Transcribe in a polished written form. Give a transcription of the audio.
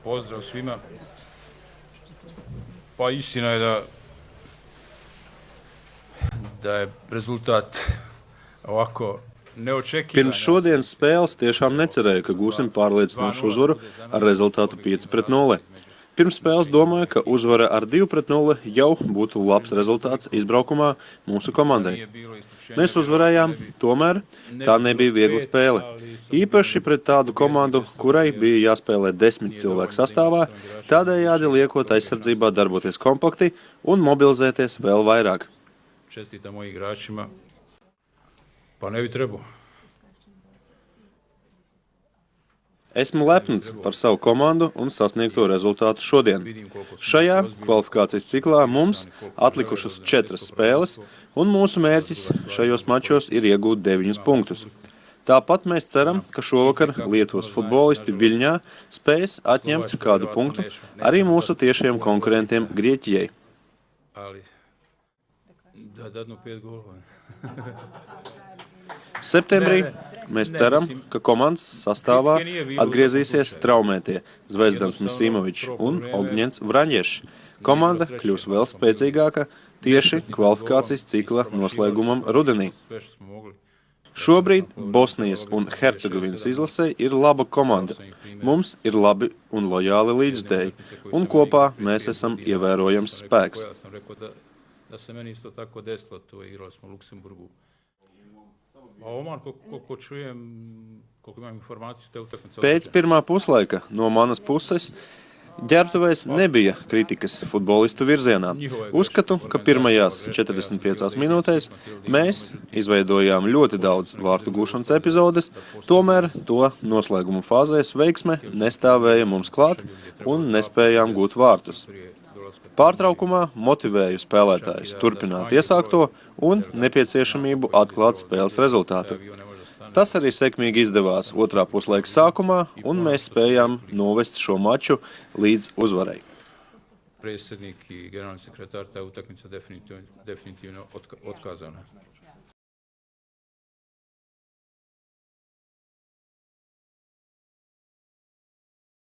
Pozdrav svima. Pa istina je da je rezultat ovako neočekivan. Pirms šodienas spēles tiešām necerēju, ka gūsim pārliecinošu uzvaru ar rezultātu 5-0. Pirms spēles domāju, ka uzvara ar 2-0 jau būtu labs rezultāts izbraukumā mūsu komandai. Mēs uzvarējām, tomēr tā nebija viegla spēle. Īpaši pret tādu komandu, kurai bija jāspēlē 10 cilvēku sastāvā, tādējādi liekot aizsardzībā darboties kompakti un mobilizēties vēl vairāk. Čestitam mojim igračima, pa ne bi trebao. Esmu lepns par savu komandu un sasniegto rezultātu šodien. Šajā kvalifikācijas ciklā mums atlikušas 4 spēles, un mūsu mērķis šajos mačos ir iegūt 9 punktus. Tāpat mēs ceram, ka šovakar Lietuvas futbolisti Viļņā spēs atņemt kādu punktu arī mūsu tiešiem konkurentiem Grieķijai. Septembrī mēs ceram, ka komandas sastāvā atgriezīsies traumētie Zvezdans Misimovičs un Ogņens Vraņiešs. Komanda kļūs vēl spēcīgāka tieši kvalifikācijas cikla noslēgumam rudenī. Šobrīd Bosnijas un Hercegovinas izlasē ir laba komanda. Mums ir labi un lojāli līdzstēji, un kopā mēs esam ievērojams spēks. Pēc pirmā puslaika no manas puses ģērbtuvēs nebija kritikas futbolistu virzienā. Uzskatu, ka pirmajās 45 minūtēs mēs izveidojām ļoti daudz vārtu gūšanas epizodes, tomēr to noslēguma fāzēs veiksme nestāvēja mums klāt un nespējām gūt vārtus. Pārtraukumā motivēju spēlētājus turpināt iesākto un nepieciešamību atklāt spēles rezultātu. Tas arī sekmīgi izdevās otrā puslaika sākumā, un mēs spējām novest šo maču līdz uzvarai. Predsjednik I generalni sekretar ta utakmica definitivno otkazana.